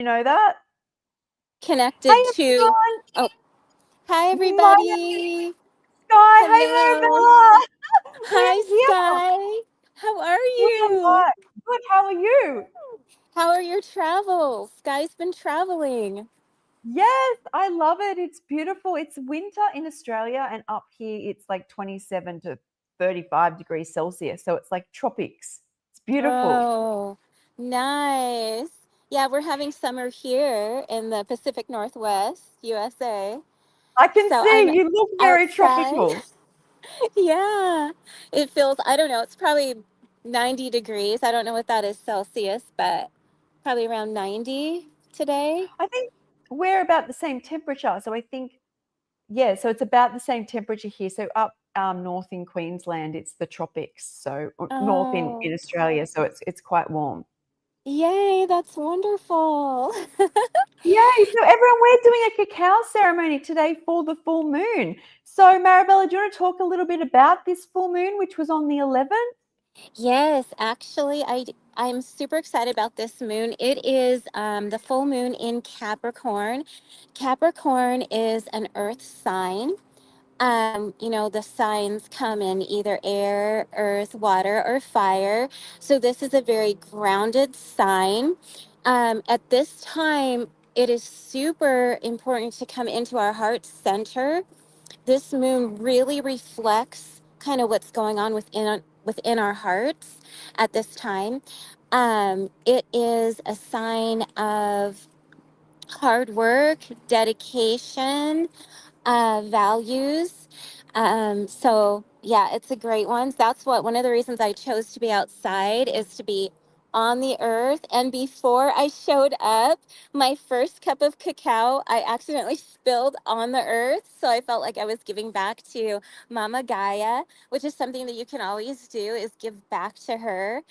You know that? Hey Connected to. everyone! Oh, hi My name is everybody. Sky. Hey Hello. Marabella! Hi, We're here. Sky. How are We are you? live. Good, how are you? How are your travels? Sky's been traveling. Yes, I love it. It's beautiful. It's winter in Australia, and up here it's like 27 to 35 degrees Celsius. So it's like tropics. It's beautiful. Oh, nice. Yeah, we're having summer here in the Pacific Northwest, USA. I can So I'm see you look very outside. tropical. Yeah, it feels, I don't know, it's probably 90 degrees. I don't know what that is Celsius, but probably around 90 today. I think we're about the same temperature. So I think, yeah, so it's about the same temperature here. So up north in Queensland, it's the tropics. So north in Oh, Australia, so it's quite warm. yay, that's wonderful. Yay! So everyone, we're doing a cacao ceremony today for the full moon. So Marabella, do you want to talk a little bit about this full moon, which was on the 11th? Yes, actually, I'm super excited about this moon. It is the full moon in Capricorn. Capricorn is an earth sign. The signs come in either air, earth, water, or fire. So this is a very grounded sign. At this time, it is super important to come into our heart center. This moon really reflects kind of what's going on within our hearts at this time. It is a sign of hard work, dedication, values. So yeah, it's a great one. That's what one of the reasons I chose to be outside is to be on the earth. And before I showed up, my first cup of cacao, I accidentally spilled on the earth. So I felt like I was giving back to Mama Gaia, which is something that you can always do is give back to her.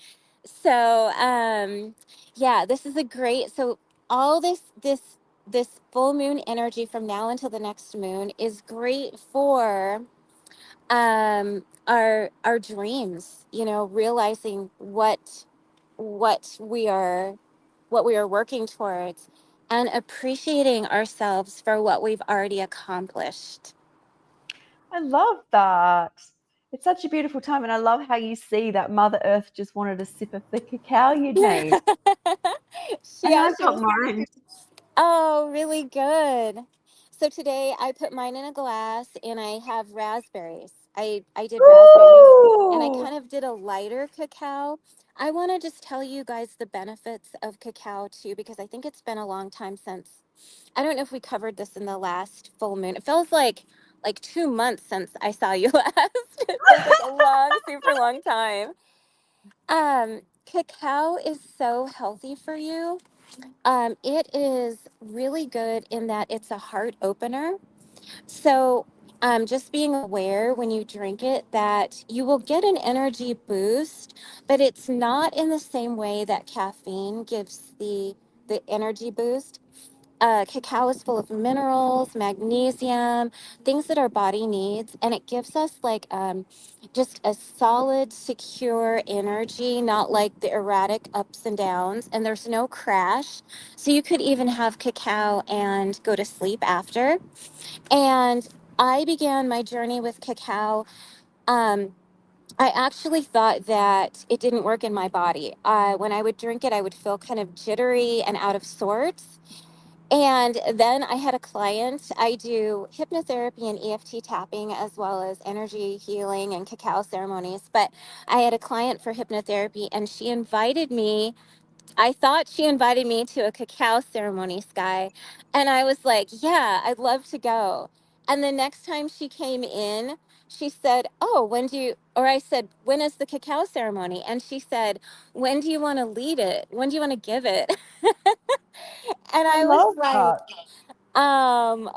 So yeah, this is a great all this full moon energy from now until the next moon is great for our dreams, realizing what what we are working towards and appreciating ourselves for what we've already accomplished. I love that. It's such a beautiful time, and I love how you see that Mother Earth just wanted a sip of the cacao you'd made. And Yeah, I've she got was. mine. Oh, really good. So today I put mine in a glass and I have raspberries. I did raspberries and I Ooh! kind of did a lighter cacao. I want to just tell you guys the benefits of cacao too, because I think it's been a long time since, I don't know if we covered this in the last full moon. It feels like 2 months since I saw you last. It feels like a long, super long time. Cacao is so healthy for you. It is really good in that it's a heart opener. So, just being aware when you drink it that you will get an energy boost, but it's not in the same way that caffeine gives the energy boost. Cacao is full of minerals, magnesium, things that our body needs, and it gives us like just a solid, secure energy, not like the erratic ups and downs. And there's no crash, so you could even have cacao and go to sleep after. And I began my journey with cacao. Um, I actually thought that it didn't work in my body. When I would drink it, I would feel kind of jittery and out of sorts. And then I had a client. I do hypnotherapy and EFT tapping as well as energy healing and cacao ceremonies. But I had a client for hypnotherapy and she invited me. I thought she invited me to a cacao ceremony, Sky. And I was like, yeah, I'd love to go. And the next time she came in, she said, oh, or I said, when is the cacao ceremony? And she said, when do you want to lead it? When do you want to give it? And I I was love like, that.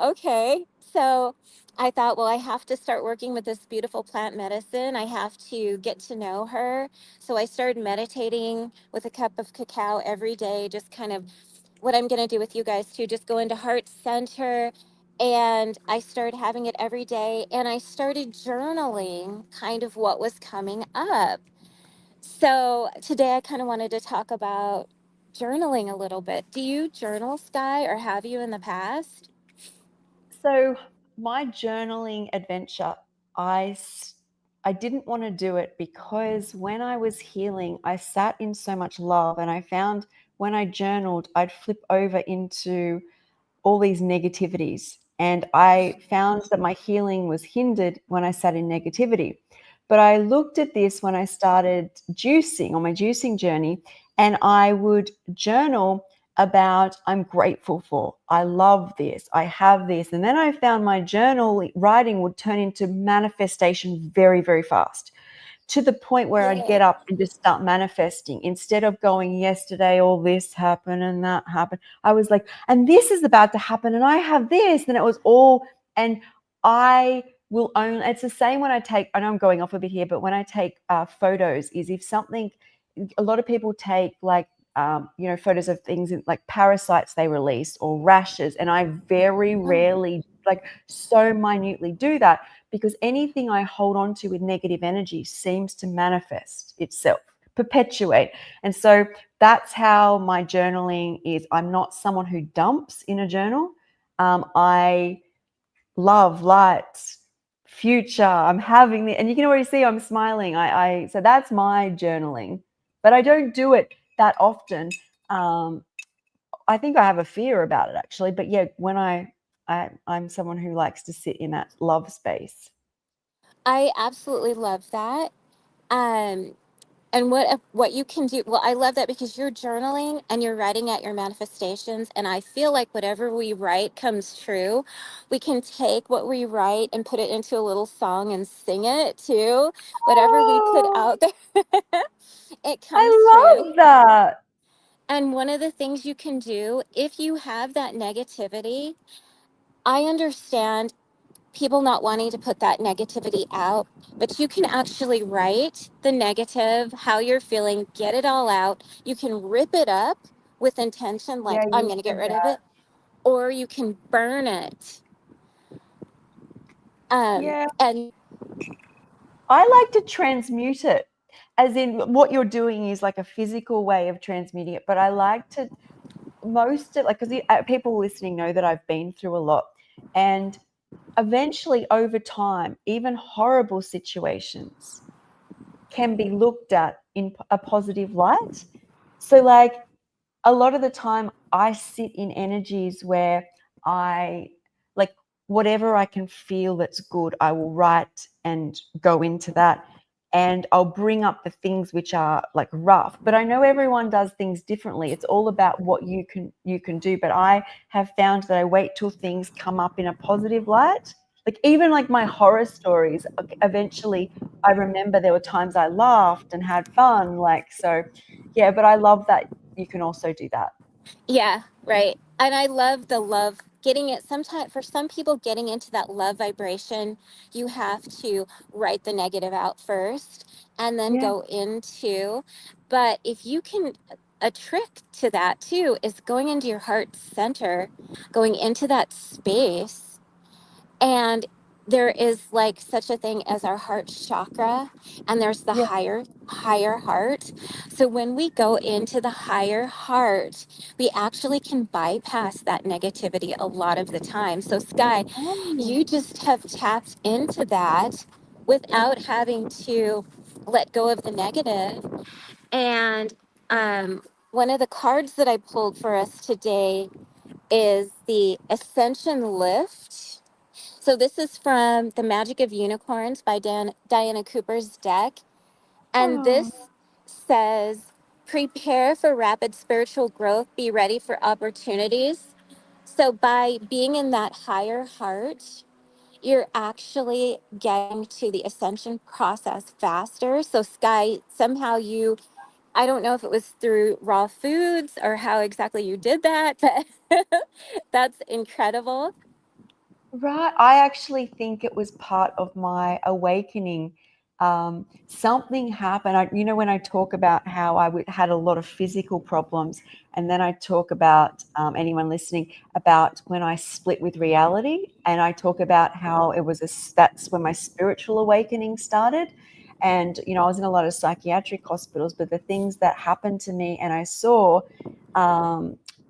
okay. So I thought, well, I have to start working with this beautiful plant medicine. I have to get to know her. So I started meditating with a cup of cacao every day, just kind of what I'm going to do with you guys too, just go into heart center. And I started having it every day. And I started journaling kind of what was coming up. So today I kind of wanted to talk about journaling a little bit. Do you journal, Sky, or have you in the past? So my journaling adventure, I didn't want to do it because when I was healing, I sat in so much love, and I found when I journaled, I'd flip over into all these negativities. And I found that my healing was hindered when I sat in negativity. But I looked at this when I started juicing on my juicing journey, and I would journal about I'm grateful for, I love this, I have this. And then I found my journal writing would turn into manifestation very, very fast, to the point where I'd Yeah. get up and just start manifesting instead of going, yesterday all this happened and that happened. I was like, and this is about to happen and I have this. And it was all, and I will own, it's the same when I take, I know I'm going off a bit here, but when I take photos, is if something, a lot of people take like, photos of things like parasites they release or rashes. And I very rarely, like so minutely do that, because anything I hold on to with negative energy seems to manifest itself, perpetuate. And so that's how my journaling is. I'm not someone who dumps in a journal. I love, light, future. I'm having the, and you can already see I'm smiling. So that's my journaling, but I don't do it that often. I think I have a fear about it actually, but yeah, when I'm someone who likes to sit in that love space. I absolutely love that. Um, and what you can do, well, I love that because you're journaling and you're writing out your manifestations, and I feel like whatever we write comes true. We can take what we write and put it into a little song and sing it too. Whatever we put Oh, out there, it comes I true. love that. And one of the things you can do if you have that negativity, I understand people not wanting to put that negativity out, but you can actually write the negative, how you're feeling, get it all out. You can rip it up with intention, like, Yeah, I'm you going to get said rid of that. it, or you can burn it. Yeah, And I like to transmute it. As in, what you're doing is like a physical way of transmuting it, but I like to most of, like, because people listening know that I've been through a lot, and eventually over time, even horrible situations can be looked at in a positive light. So like a lot of the time I sit in energies where I, like, whatever I can feel that's good, I will write and go into that. And I'll bring up the things which are like rough. But I know everyone does things differently. It's all about what you can do. But I have found that I wait till things come up in a positive light. Like even like my horror stories, eventually I remember there were times I laughed and had fun. Like so yeah, but I love that you can also do that. yeah, right. And I love the love getting it. Sometimes for some people, getting into that love vibration, you have to write the negative out first and then Yeah. go into. But if you can, a trick to that too is going into your heart center, going into that space, and there is like such a thing as our heart chakra, and there's the Yeah. higher heart. So when we go into the higher heart, we actually can bypass that negativity a lot of the time. So Sky, Oh, you just have tapped into that without having to let go of the negative. And one of the cards that I pulled for us today is the Ascension Lift. So this is from The Magic of Unicorns by Diana Cooper's deck. And oh, this says, prepare for rapid spiritual growth, be ready for opportunities. So by being in that higher heart, you're actually getting to the ascension process faster. So Sky, somehow you, I don't know if it was through raw foods or how exactly you did that, but that's incredible. right. I actually think it was part of my awakening. Something happened. When I talk about how had a lot of physical problems, and then I talk about anyone listening about when I split with reality, and I talk about how that's when my spiritual awakening started. And I was in a lot of psychiatric hospitals, but the things that happened to me, and I saw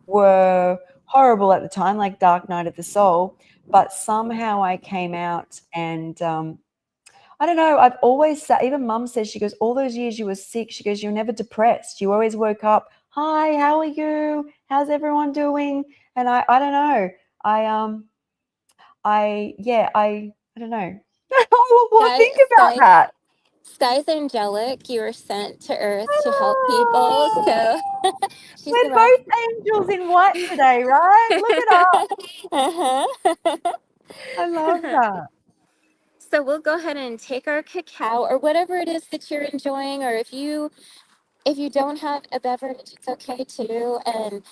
were horrible at the time, like Dark Night of the Soul. But somehow I came out and I don't know. I've always said, even Mum says, she goes, all those years you were sick, she goes, you were never depressed. You always woke up, hi, how are you? How's everyone doing? And I don't know. I don't know. Well, think about Sky, that. Sky's angelic. You were sent to Earth to help people. Ah, So she's the we're rock. both angels in white today, right? Look it up. Uh-huh. I love that. So we'll go ahead and take our cacao or whatever it is that you're enjoying, or if you don't have a beverage, it's okay too. And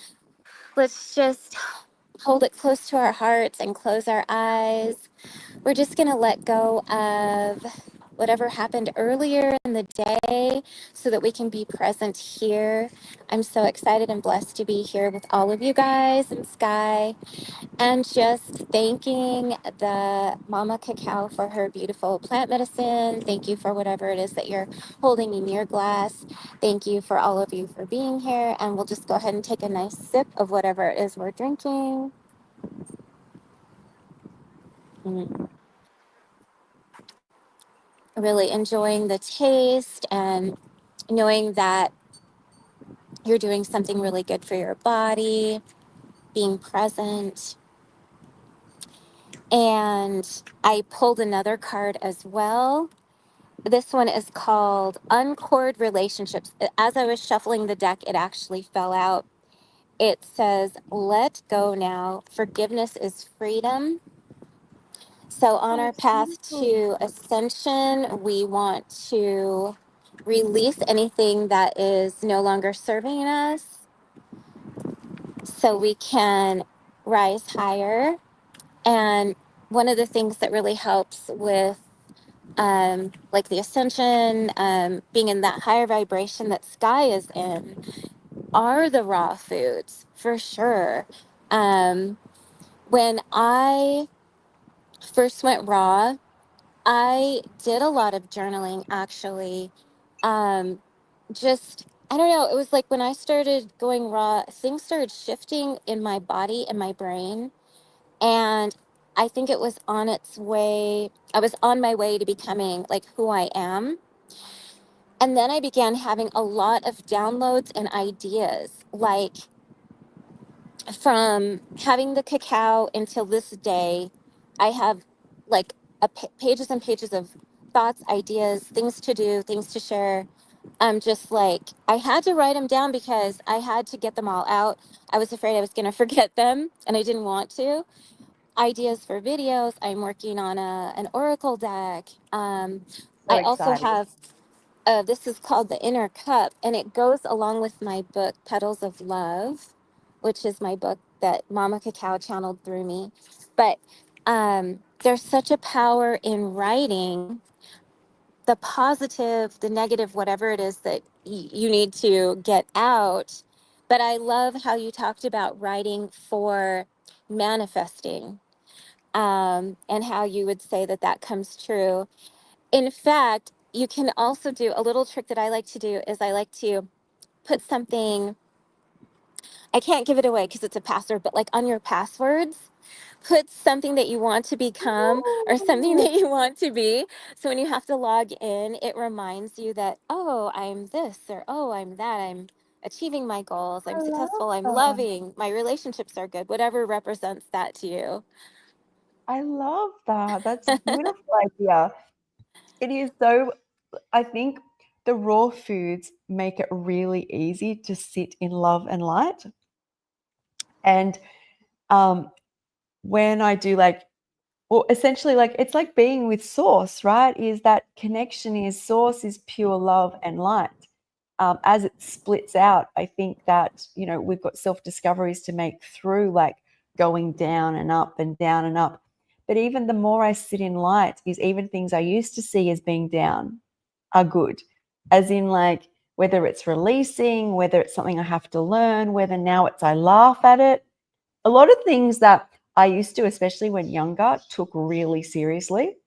let's just hold it close to our hearts and close our eyes. We're just going to let go of whatever happened earlier in the day so that we can be present here. I'm so excited and blessed to be here with all of you guys and Sky, and just thanking the Mama Cacao for her beautiful plant medicine. Thank you for whatever it is that you're holding in your glass. Thank you for all of you for being here. And we'll just go ahead and take a nice sip of whatever it is we're drinking. Mm. Really enjoying the taste and knowing that you're doing something really good for your body, being present. And I pulled another card as well. This one is called Uncord Relationships. As I was shuffling the deck, it actually fell out. It says, let go now. Forgiveness is freedom. So, on Oh, our it's path beautiful. to ascension, we want to release anything that is no longer serving us so we can rise higher. And one of the things that really helps with like the ascension, being in that higher vibration that Sky is in, are the raw foods for sure. When I first went raw, I did a lot of journaling actually. Um, just, I don't know, it was like when I started going raw, things started shifting in my body and my brain. And I think it was on its way, I was on my way to becoming like who I am. And then I began having a lot of downloads and ideas, like from having the cacao until this day, I have like pages and pages of thoughts, ideas, things to do, things to share. I'm just like, I had to write them down because I had to get them all out. I was afraid I was going to forget them and I didn't want to. Ideas for videos. I'm working on an oracle deck. So I also excited. have this is called The Inner Cup, and it goes along with my book, Petals of Love, which is my book that Mama Cacao channeled through me. But there's such a power in writing the positive, the negative, whatever it is that you need to get out. But I love how you talked about writing for manifesting, and how you would say that that comes true. In fact, you can also do a little trick that I like to do is I like to put something, I can't give it away because it's a password, but like on your passwords, put something that you want to become or something Ooh, that you want to be. So when you have to log in, it reminds you that, oh, I'm this, or oh, I'm that. I'm achieving my goals. I I'm love successful. I'm that. loving. My relationships are good. Whatever represents that to you. I love that. That's a beautiful idea. It is so, I think the raw foods make it really easy to sit in love and light. And um, when I do like, well, essentially, like it's like being with source, right? Is that connection is source is pure love and light. As it splits out, I think that, we've got self discoveries to make through like going down and up and down and up. But even the more I sit in light, is even things I used to see as being down are good. As in, like, whether it's releasing, whether it's something I have to learn, whether now it's I laugh at it. A lot of things that I used to, especially when younger, took really seriously,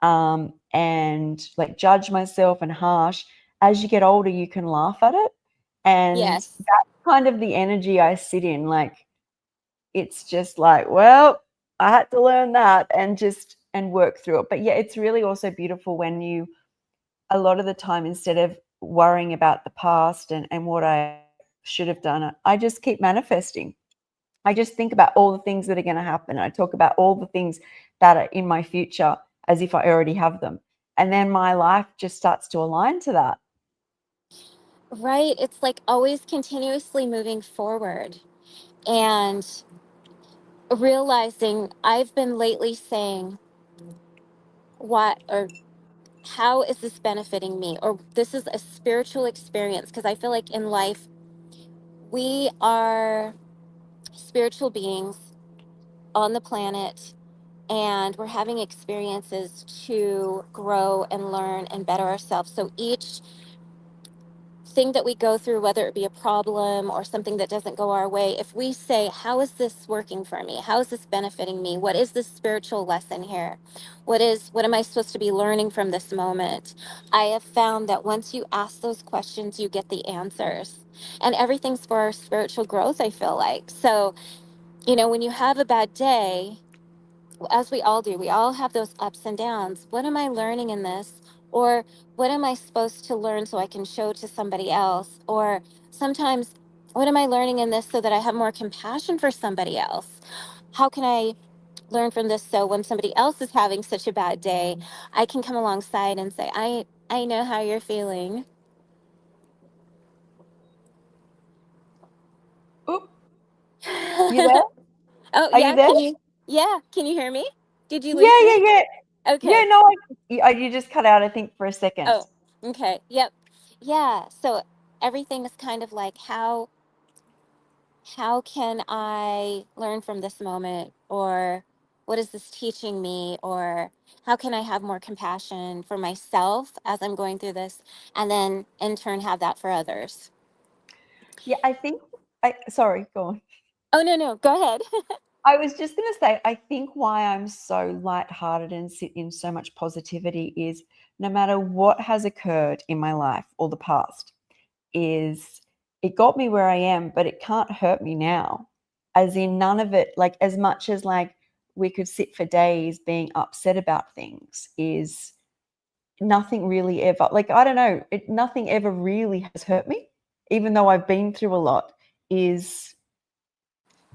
and like judge myself and harsh. As you get older, you can laugh at it. And Yes. kind of the energy I sit in. Like, it's just like, well, I had to learn that and just and work through it. But yeah, it's really also beautiful when you, a lot of the time, instead of worrying about the past and what I should have done, I just keep manifesting. I just think about all the things that are going to happen. I talk about all the things that are in my future as if I already have them. And then my life just starts to align to that. Right? It's like always continuously moving forward and realizing I've been lately saying, what or how is this benefiting me? Or this is a spiritual experience. Because I feel like in life, we are spiritual beings on the planet and we're having experiences to grow and learn and better ourselves. So each thing that we go through, whether it be a problem or something that doesn't go our way, if we say, how is this working for me? How is this benefiting me? What is this spiritual lesson here? What am I supposed to be learning from this moment? I have found that once you ask those questions, you get the answers. And everything's for our spiritual growth, I feel like. So, when you have a bad day, as we all do, we all have those ups and downs. What am I learning in this? Or what am I supposed to learn so I can show to somebody else? Or sometimes, what am I learning in this so that I have more compassion for somebody else? How can I learn from this so when somebody else is having such a bad day, I can come alongside and say, I know how you're feeling. Oop, you there? Oh, Are you yeah. there? Can you hear me? Did you lose Yeah, me? yeah, yeah. Yeah, Okay. no, you just cut out, I think, for a second. Oh, okay. Yep. Yeah. So everything is kind of like how can I learn from this moment, or what is this teaching me, or how can I have more compassion for myself as I'm going through this, and then in turn have that for others. Yeah, I think sorry, go on. Oh, no, no, go ahead. I was just going to say, I think why I'm so lighthearted and sit in so much positivity is no matter what has occurred in my life or the past, is it got me where I am, but it can't hurt me now. As in, none of it, like, as much as like we could sit for days being upset about things, is nothing really ever, like, I don't know, nothing ever really has hurt me, even though I've been through a lot. Is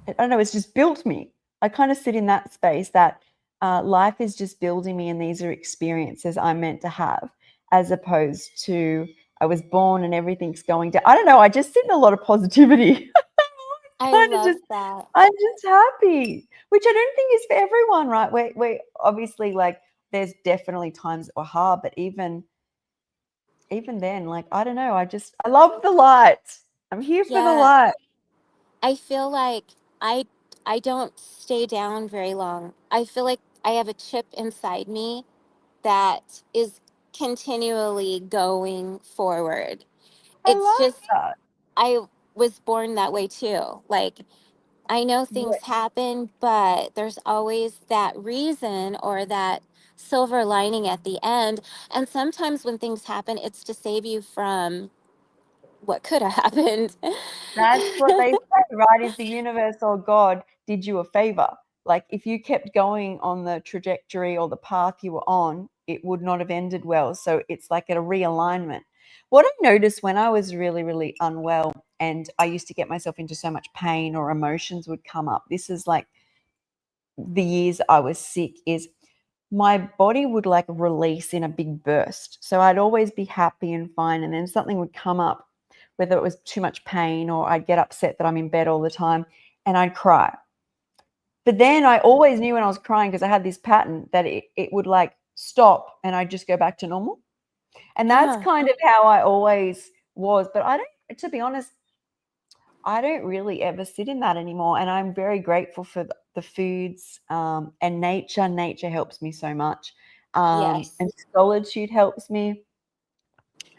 I don't know, it's just built me. I kind of sit in that space that life is just building me, and these are experiences I'm meant to have, as opposed to I was born and everything's going down. I don't know. I just sit in a lot of positivity. I kind of love just, that. I'm just happy, which I don't think is for everyone, right? We obviously, like, there's definitely times that were hard, but even then, like, I don't know. I love the light. I'm here for the Yeah, light. I feel like I I don't stay down very long. I feel like I have a chip inside me that is continually going forward. I It's love just, that. I was born that way too. Like, I know Yeah, things happen, but there's always that reason or that silver lining at the end. And sometimes when things happen, it's to save you from what could have happened. that's what they say, right? Is the universe or God did you a favor. Like, if you kept going on the trajectory or the path you were on, it would not have ended well. So it's like a realignment. What I noticed when I was really, really unwell and I used to get myself into so much pain or emotions would come up, this is like the years I was sick, is my body would like release in a big burst. So I'd always be happy and fine. And then something would come up, whether it was too much pain or I'd get upset that I'm in bed all the time and I'd cry. But then I always knew when I was crying, because I had this pattern, that it would like stop and I'd just go back to normal. And that's uh, kind of how I always was. But I don't, to be honest, I don't really ever sit in that anymore. And I'm very grateful for the foods and nature. Nature helps me so much. yes. And solitude helps me.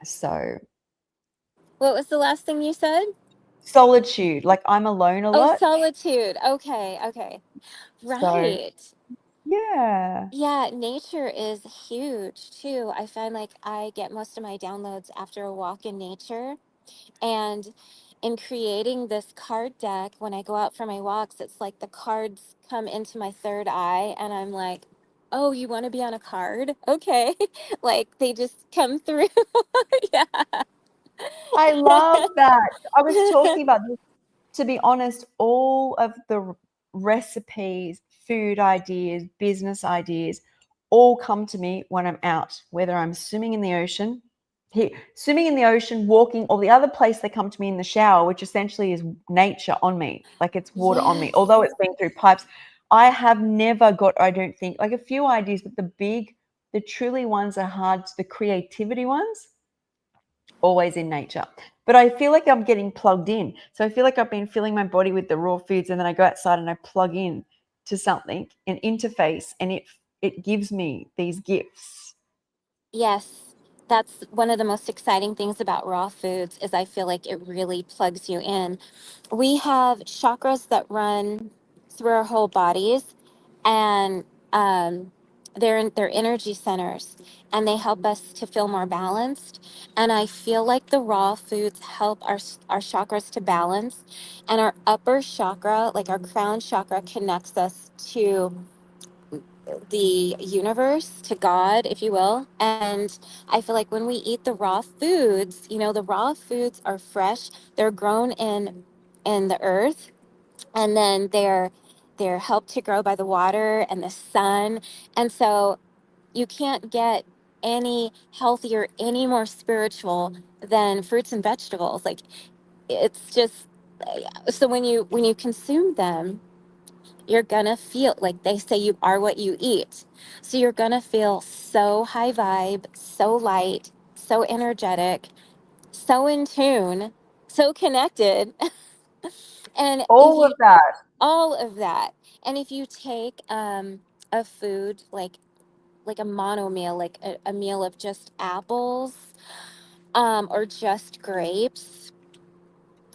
So, What was the last thing you said? solitude, like, I'm alone a Oh, lot. solitude. Okay, okay. So, Right. yeah. Yeah, nature is huge too. I find like I get most of my downloads after a walk in nature. And in creating this card deck, when I go out for my walks, it's like the cards come into my third eye, and I'm like, oh, you want to be on a card? Okay. Like they just come through. Yeah. I love that. I was talking about this, to be honest, all of the recipes, food ideas, business ideas all come to me when I'm out, whether I'm swimming in the ocean, swimming in the ocean, walking, or the other place they come to me in the shower, which essentially is nature on me, like it's water on me, Yes. although it's been through pipes. I have never got, I don't think, like a few ideas, but the truly ones are hard, the creativity ones always in nature. But I feel like I'm getting plugged in. So I feel like I've been filling my body with the raw foods, and then I go outside and I plug in to something, an interface, and it gives me these gifts. Yes, that's one of the most exciting things about raw foods is I feel like it really plugs you in. We have chakras that run through our whole bodies, and they're energy centers, and they help us to feel more balanced. And I feel like the raw foods help our chakras to balance, and our upper chakra, like our crown chakra, connects us to the universe, to God, if you will. And I feel like when we eat the raw foods, the raw foods are fresh. They're grown in the earth, and then they're helped to grow by the water and the sun. And so you can't get any healthier, any more spiritual than fruits and vegetables. Like it's just so when you consume them, you're gonna feel like they say you are what you eat. So you're gonna feel so high vibe, so light, so energetic, so in tune, so connected. And if All you of that. all of that, and if you take a food like a mono meal, like a meal of just apples, or just grapes,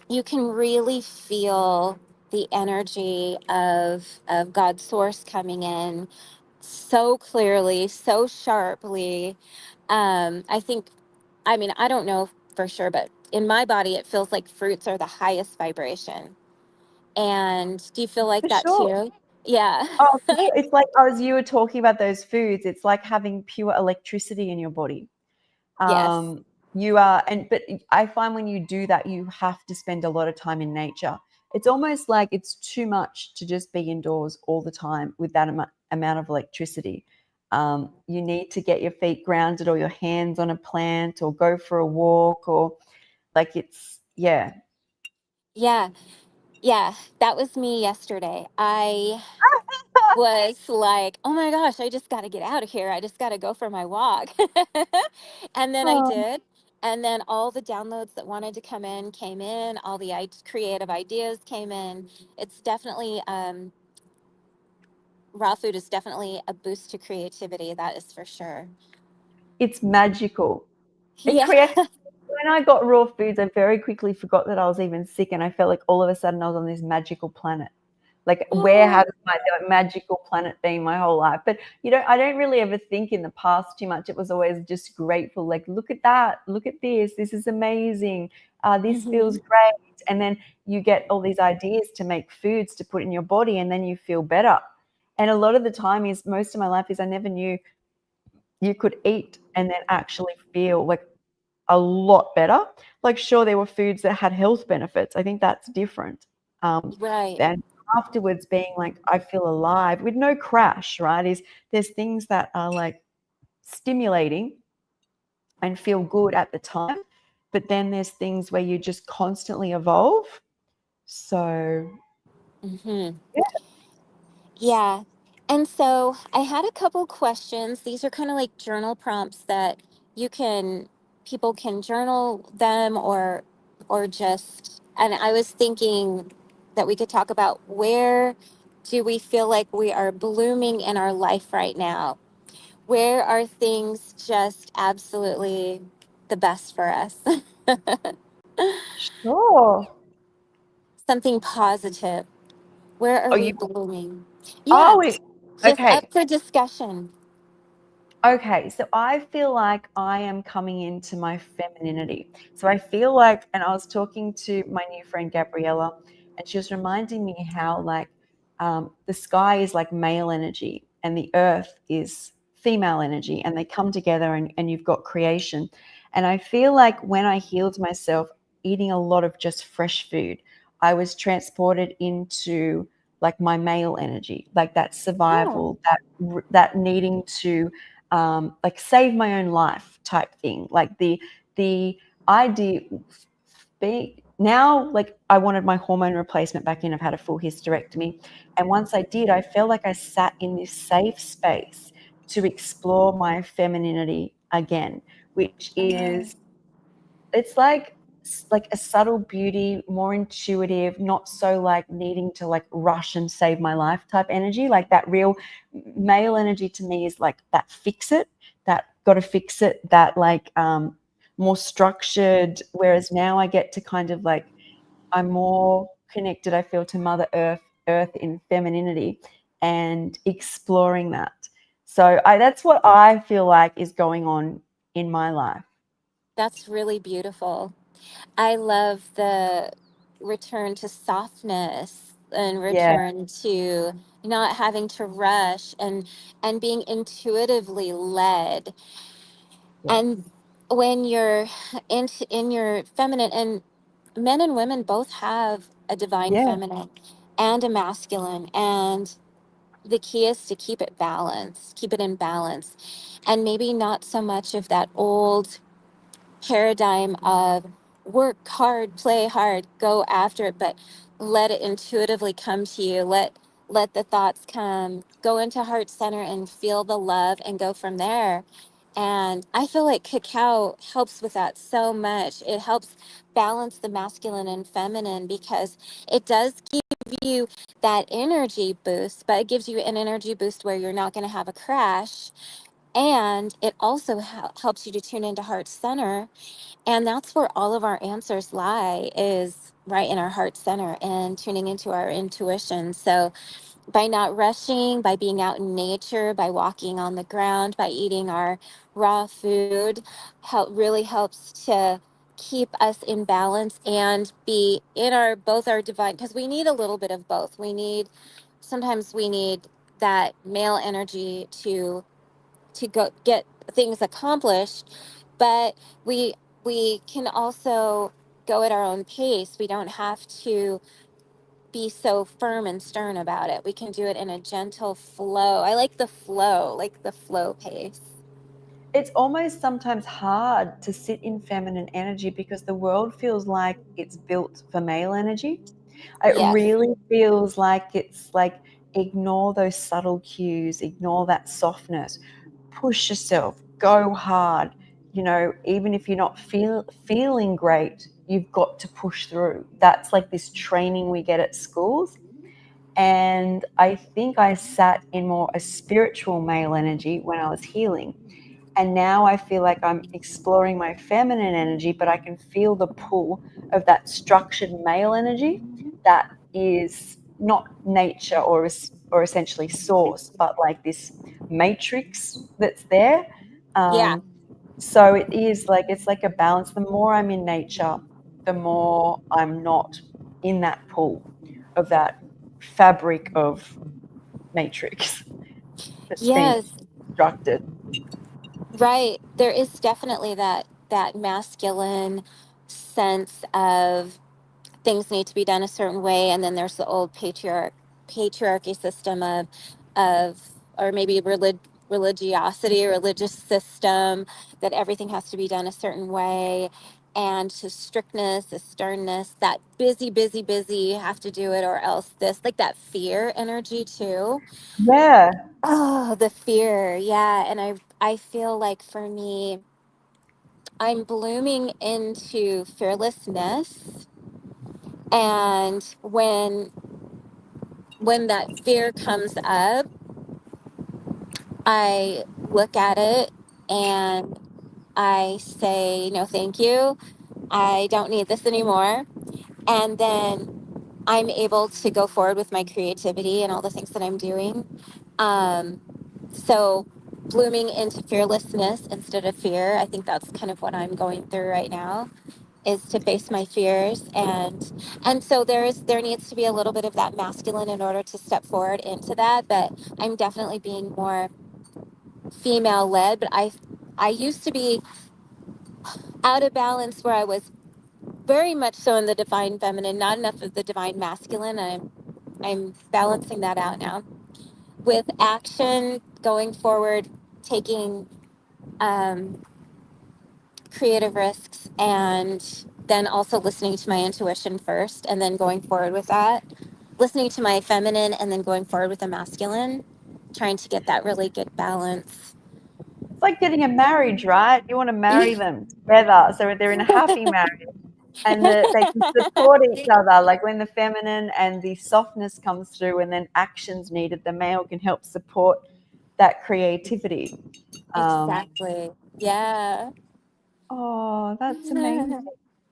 you can really feel the energy of God's source coming in so clearly, so sharply. I think, I mean, I don't know for sure, but in my body, it feels like fruits are the highest vibration. And do you feel like For that sure. too? Yeah. Oh, for sure. It's like, as you were talking about those foods, it's like having pure electricity in your body. Yes. You are, but I find when you do that, you have to spend a lot of time in nature. It's almost like it's too much to just be indoors all the time with that amount of electricity. You need to get your feet grounded or your hands on a plant or go for a walk, or like it's, yeah. Yeah. Yeah. That was me yesterday. I was like, oh my gosh, I just got to get out of here. I just got to go for my walk. And then I Oh, did. And then all the downloads that wanted to come in came in, all the creative ideas came in. It's definitely, raw food is definitely a boost to creativity. That is for sure. it's magical. It Yeah. creates, when I got raw foods, I very quickly forgot that I was even sick, and I felt like all of a sudden I was on this magical planet. Like, where Oh, has my magical planet been my whole life? But I don't really ever think in the past too much. It was always just grateful. Like, look at that, look at this. This is amazing. This feels hmm, great. And then you get all these ideas to make foods to put in your body, and then you feel better. And a lot of the time is, most of my life is, I never knew you could eat and then actually feel like a lot better. Like, sure, there were foods that had health benefits. I think that's different. right. Then afterwards being like, I feel alive with no crash, right? Is there's things that are like stimulating and feel good at the time, but then there's things where you just constantly evolve. So Hmm. yeah, Yeah. And so I had a couple questions. These are kind of like journal prompts that you can people can journal them, or just, and I was thinking that we could talk about where do we feel like we are blooming in our life right now? Where are things just absolutely the best for us? sure. Something positive. Where are Oh, we you blooming? oh Yeah, it just okay. up for discussion. Okay, so I feel like I am coming into my femininity. So I feel like, and I was talking to my new friend Gabriella, and she was reminding me how, like, the sky is like male energy and the earth is female energy, and they come together, and you've got creation. And I feel like when I healed myself eating a lot of just fresh food, I was transported into like my male energy, like that Oh, survival, that needing to like save my own life type thing. Like the idea being now, like I wanted my hormone replacement back in. I've had a full hysterectomy, and once I did, I felt like I sat in this safe space to explore my femininity again, which uh, is it's like a subtle beauty, more intuitive, not so like needing to like rush and save my life type energy. Like that real male energy to me is like that fix it, that got to fix it, that like more structured. Whereas now I get to kind of like I'm more connected, I feel, to Mother Earth, Earth in femininity, and exploring that. So that's what I feel like is going on in my life. that's really beautiful. I love the return to softness and Yeah. return to not having to rush and being intuitively led. Yeah. And when you're in your feminine, and men and women both have a divine Yeah. feminine and a masculine, and the key is to keep it balanced, keep it in balance, and maybe not so much of that old paradigm of work hard, play hard, go after it, but let it intuitively come to you. Let the thoughts come, go into heart center and feel the love and go from there. And I feel like cacao helps with that so much. It helps balance the masculine and feminine because it does give you that energy boost, but it gives you an energy boost where you're not going to have a crash. And it also helps you to tune into heart center, and that's where all of our answers lie, is right in our heart center and tuning into our intuition. So by not rushing, by being out in nature, by walking on the ground, by eating our raw food, really helps to keep us in balance and be in our both our divine, because we need a little bit of both. Sometimes we need that male energy to go get things accomplished, but we we can also go at our own pace. We don't have to be so firm and stern about it. We can do it in a gentle flow. I like the flow pace. It's almost sometimes hard to sit in feminine energy because the world feels like it's built for male energy. It Yes. really feels like it's like ignore those subtle cues, ignore that softness, push yourself, go hard. Even if you're not feeling great, you've got to push through. That's like this training we get at schools. And I think I sat in more a spiritual male energy when I was healing. And now I feel like I'm exploring my feminine energy, but I can feel the pull of that structured male energy that is not nature or essentially source, but like this matrix that's there. Yeah. Um, so it is like it's like a balance. The more I'm in nature, the more I'm not in that pull of that fabric of matrix that's been Yes. constructed. Right. There is definitely that masculine sense of things need to be done a certain way, and then there's the old patriarchy system of or maybe religiosity, religious system, that everything has to be done a certain way, and to strictness, the sternness, that busy, have to do it or else this, like that fear energy too. Yeah. Oh, the fear. Yeah. And I feel like for me, I'm blooming into fearlessness. And when that fear comes up, I look at it and I say, no, thank you. I don't need this anymore. And then I'm able to go forward with my creativity and all the things that I'm doing. Um, so blooming into fearlessness instead of fear. I think that's kind of what I'm going through right now, is to face my fears. And so there needs to be a little bit of that masculine in order to step forward into that, but I'm definitely being more female led. But I used to be out of balance, where I was very much so in the divine feminine, not enough of the divine masculine. I'm balancing that out now with action, going forward, taking creative risks, and then also listening to my intuition first, and then going forward with that, listening to my feminine, and then going forward with the masculine, trying to get that really good balance. It's like getting a marriage, right? You want to marry them together so they're in a happy marriage, and they can support each other. Like when the feminine and the softness comes through, and then actions needed, the male can help support that creativity. Exactly. Yeah. Oh, that's amazing.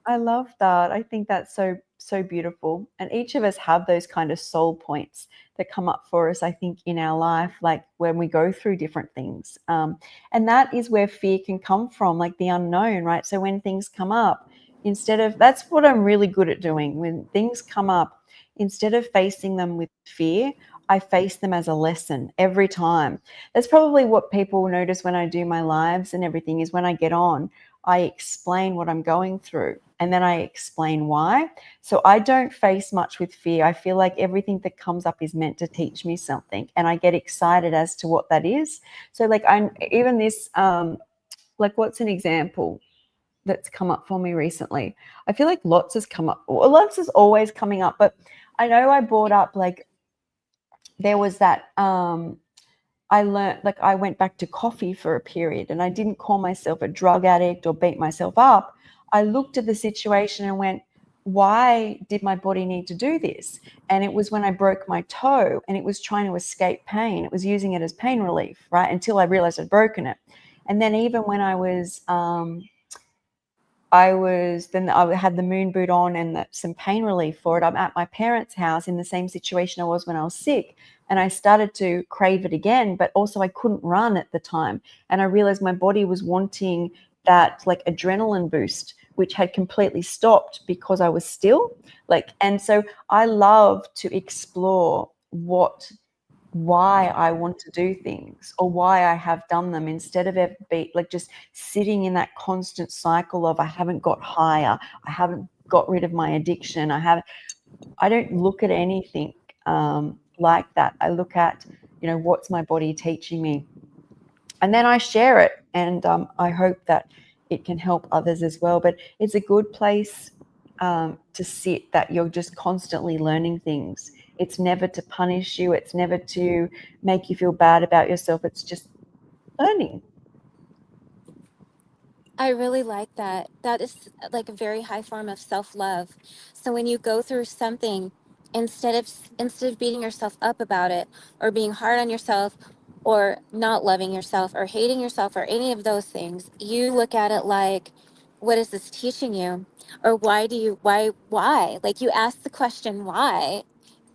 I love that. I think that's so beautiful. And each of us have those kind of soul points that come up for us, I think, in our life, like when we go through different things. And that is where fear can come from, like the unknown, right? So when things come up, instead of, that's what I'm really good at doing. When things come up, instead of facing them with fear, I face them as a lesson every time. That's probably what people notice when I do my lives and everything, is when I get on, I explain what I'm going through, and then I explain why. So I don't face much with fear. I feel like everything that comes up is meant to teach me something, and I get excited as to what that is. So like I even this like, what's an example that's come up for me recently? I feel like lots has come up. Well, lots is always coming up, but I know I brought up, like, there was that I learned, like, I went back to coffee for a period, and I didn't call myself a drug addict or beat myself up. I looked at the situation and went, why did my body need to do this? And it was when I broke my toe, and it was trying to escape pain. It was using it as pain relief, right? Until I realized I'd broken it. And then even when then I had the moon boot on and some pain relief for it. I'm at my parents' house in the same situation I was when I was sick. And I started to crave it again, but also I couldn't run at the time. And I realized my body was wanting that, like, adrenaline boost, which had completely stopped because I was still, like, and so I love to explore why I want to do things or why I have done them, instead of ever be like just sitting in that constant cycle of, I haven't got higher, I haven't got rid of my addiction, I don't look at anything like that. I look at, what's my body teaching me, and then I share it, and I hope that it can help others as well. But it's a good place to sit, that you're just constantly learning things. It's never to punish you. It's never to make you feel bad about yourself. It's just learning. I really like that. That is like a very high form of self-love. So when you go through something, instead of beating yourself up about it, or being hard on yourself, or not loving yourself, or hating yourself, or any of those things, you look at it like, what is this teaching you? Or why? Like, you ask the question why,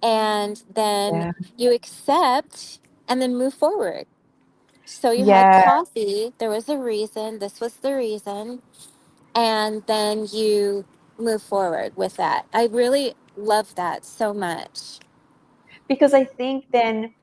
and then Yeah. you accept, and then move forward. So you had Yeah. coffee, there was a reason, this was the reason, and then you move forward with that. I really love that so much. Because I think then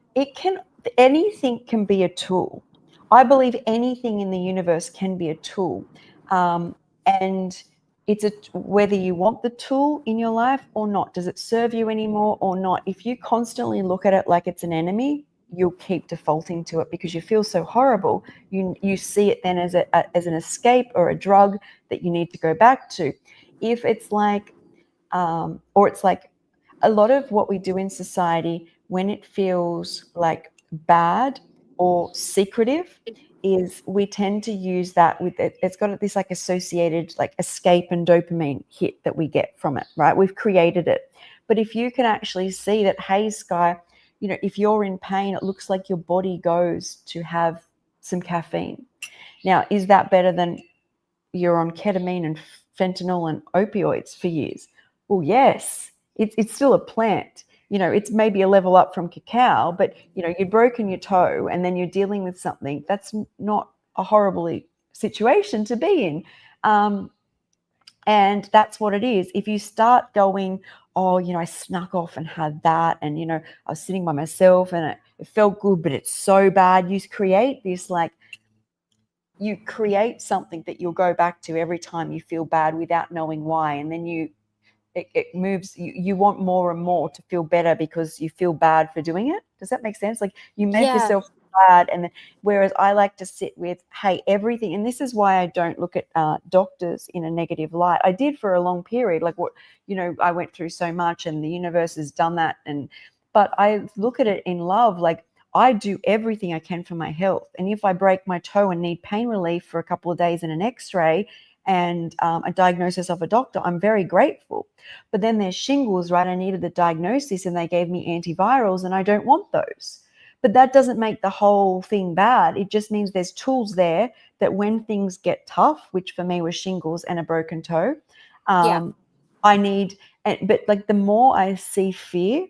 anything can be a tool. I believe anything in the universe can be a tool. And it's whether you want the tool in your life or not. Does it serve you anymore or not? If you constantly look at it like it's an enemy, you'll keep defaulting to it because you feel so horrible. You see it then as an escape or a drug that you need to go back to. If it's like, or it's like, a lot of what we do in society, when it feels like bad or secretive, is we tend to use that with it. It's got this like associated like escape and dopamine hit that we get from it, right? We've created it. But if you can actually see that, hey, Sky, if you're in pain, it looks like your body goes to have some caffeine. Now, is that better than you're on ketamine and fentanyl and opioids for years? Well, yes, it's still a plant. it's maybe a level up from cacao, but you've broken your toe and then you're dealing with something that's not a horrible situation to be in. And that's what it is. If you start going, oh, I snuck off and had that, and I was sitting by myself and it felt good, but it's so bad, you create this, like, you create something that you'll go back to every time you feel bad without knowing why. And then it moves, you want more and more to feel better because you feel bad for doing it. Does that make sense? Like, you make Yeah. yourself bad. And then, whereas I like to sit with, hey, everything, and this is why I don't look at doctors in a negative light. I did for a long period, like, what, I went through so much and the universe has done that. But I look at it in love, like, I do everything I can for my health. And if I break my toe and need pain relief for a couple of days in an x-ray and a diagnosis of a doctor, I'm very grateful. But then there's shingles, right? I needed the diagnosis and they gave me antivirals and I don't want those. But that doesn't make the whole thing bad. It just means there's tools there that when things get tough, which for me was shingles and a broken toe, Yeah. I need, but like, the more I see fear,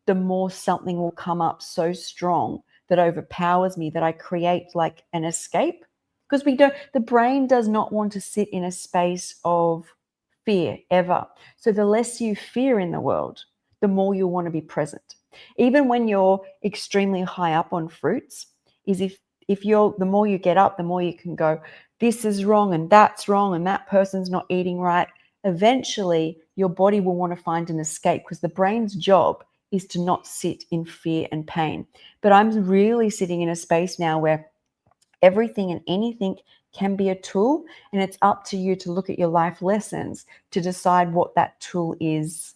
the more something will come up so strong that overpowers me, that I create like an escape. Because the brain does not want to sit in a space of fear ever. So the less you fear in the world, the more you'll want to be present. Even when you're extremely high up on fruits, is if you're, the more you get up, the more you can go, this is wrong and that's wrong and that person's not eating right. Eventually, your body will want to find an escape, because the brain's job is to not sit in fear and pain. But I'm really sitting in a space now where everything and anything can be a tool, and it's up to you to look at your life lessons to decide what that tool is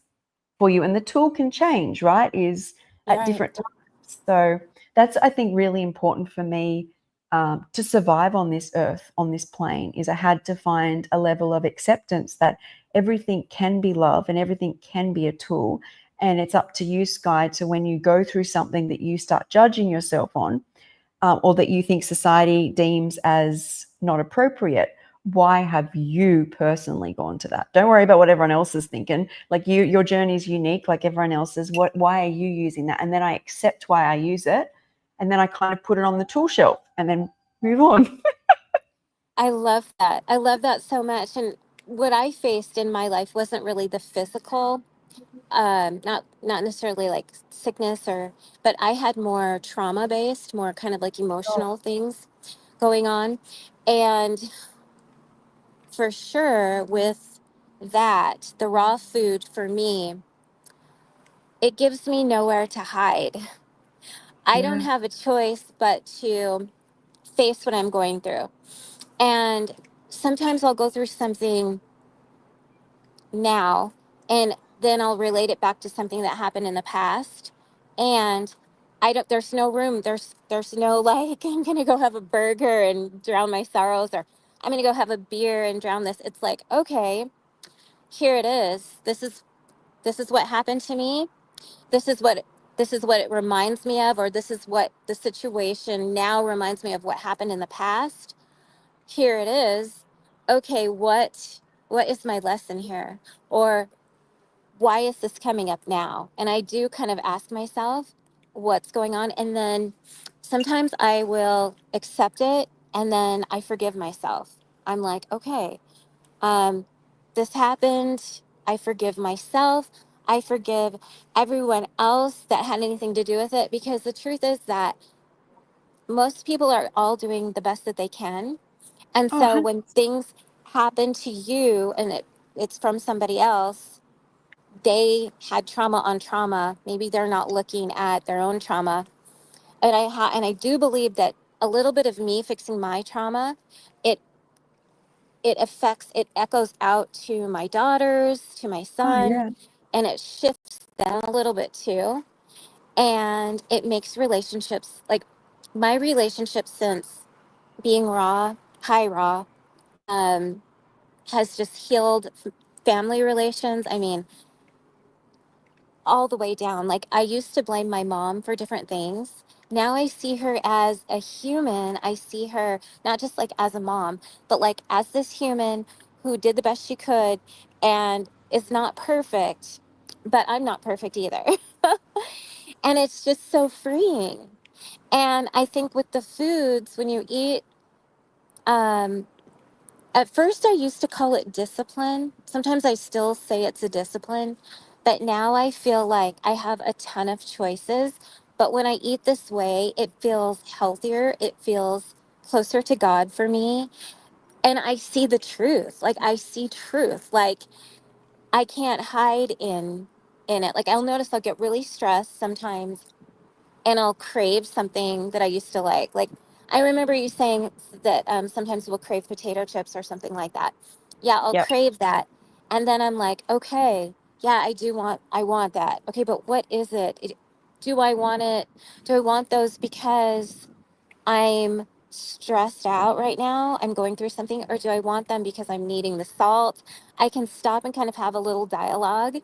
for you. And the tool can change, right? Is at Right. different times. So that's, I think, really important for me, to survive on this earth, on this plane, is I had to find a level of acceptance that everything can be love and everything can be a tool. And it's up to you, Sky, to, when you go through something that you start judging yourself on, or that you think society deems as not appropriate, why have you personally gone to that? Don't worry about what everyone else is thinking. Like, your journey is unique, like everyone else's. Why are you using that? And then I accept why I use it, and then I kind of put it on the tool shelf and then move on. I love that. I love that so much. And what I faced in my life wasn't really the physical, not necessarily like sickness, but I had more trauma based, more kind of like emotional things going on. And for sure, with that, the raw food for me, it gives me nowhere to hide. I don't Yeah. have a choice but to face what I'm going through. And sometimes I'll go through something now and then I'll relate it back to something that happened in the past. And I don't, there's no room. There's no like, I'm going to go have a burger and drown my sorrows, or I'm going to go have a beer and drown this. It's like, okay, here it is. This is what happened to me. This is what this is what it reminds me of, or this is what the situation now reminds me of what happened in the past. Here it is. Okay, what is my lesson here? Or why is this coming up now? And I do kind of ask myself what's going on. And then sometimes I will accept it and then I forgive myself. I'm like, okay, um, this happened. I forgive myself. I forgive everyone else that had anything to do with it, because the truth is that most people are all doing the best that they can. And Oh, so when things happen to you and it's from somebody else, they had trauma on trauma. Maybe they're not looking at their own trauma. And and I do believe that a little bit of me fixing my trauma, it it echoes out to my daughters, to my oh son, yeah. and it shifts them a little bit too. And it makes relationships, like my relationship since being raw, high raw, um, has just healed family relations. I mean, all the way down. Like, I used to blame my mom for different things. Now I see her as a human. I see her not just like as a mom, but like as this human who did the best she could and is not perfect, but I'm not perfect either. And it's just so freeing. And I think with the foods, when you eat, um, at first I used to call it discipline. Sometimes I still say it's a discipline, but now I feel like I have a ton of choices. But when I eat this way, it feels healthier. It feels closer to God for me. And I see the truth. Like I see truth. Like I can't hide in it. Like I'll notice I'll get really stressed sometimes and I'll crave something that I used to like. Like I remember you saying that sometimes we'll crave potato chips or something like that. Yeah, I'll Yep. crave that, and then I'm like, okay, yeah, I want that. Okay, but what is it? Do I want it? Do I want those because I'm stressed out right now? I'm going through something, or do I want them because I'm needing the salt? I can stop and kind of have a little dialogue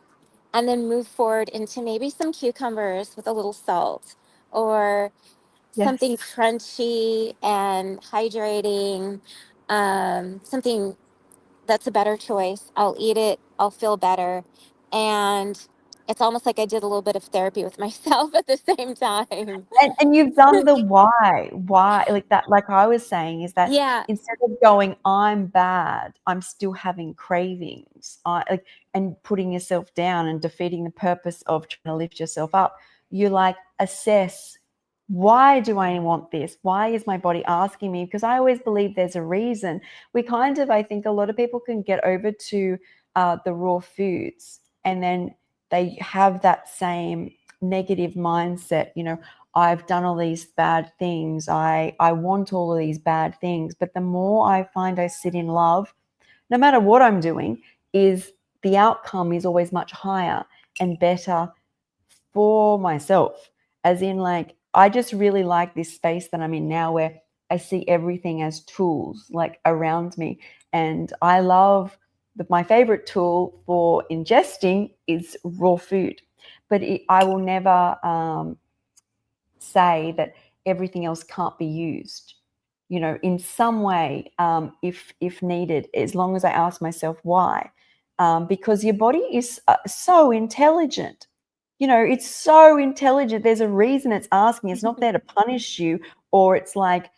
and then move forward into maybe some cucumbers with a little salt or something Yes. crunchy and hydrating, something that's a better choice. I'll eat it, I'll feel better. And it's almost like I did a little bit of therapy with myself at the same time. And you've done the why, like that, like I was saying, is that Yeah. instead of going, I'm bad, I'm still having cravings, like, and putting yourself down and defeating the purpose of trying to lift yourself up, you like assess, why do I want this? Why is my body asking me? Because I always believe there's a reason. We kind of, I think a lot of people can get over to the raw foods, and then they have that same negative mindset, I've done all these bad things. I want all of these bad things. But the more I find I sit in love, no matter what I'm doing, is the outcome is always much higher and better for myself. As in, like, I just really like this space that I'm in now where I see everything as tools like around me. And I love my favorite tool for ingesting is raw food. But I will never say that everything else can't be used, in some way, if needed, as long as I ask myself why. Because your body is so intelligent. It's so intelligent. There's a reason it's asking. It's not there to punish you, or it's like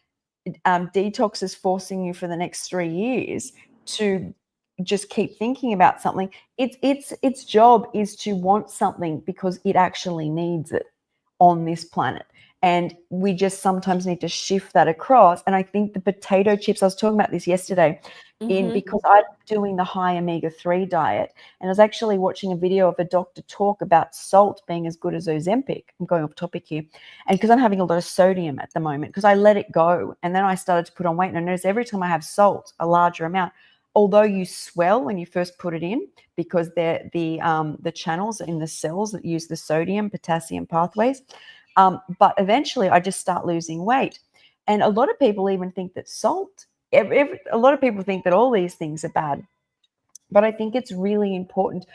detox is forcing you for the next 3 years to just keep thinking about something. Its job is to want something because it actually needs it on this planet. And we just sometimes need to shift that across. And I think the potato chips, I was talking about this yesterday, Mm-hmm. because I'm doing the high omega-3 diet. And I was actually watching a video of a doctor talk about salt being as good as Ozempic. I'm going off topic here. And because I'm having a lot of sodium at the moment, because I let it go. And then I started to put on weight. And I noticed every time I have salt, a larger amount, although you swell when you first put it in, because they're the channels in the cells that use the sodium potassium pathways, but eventually I just start losing weight. And a lot of people even think that salt, a lot of people think that all these things are bad. But I think it's really important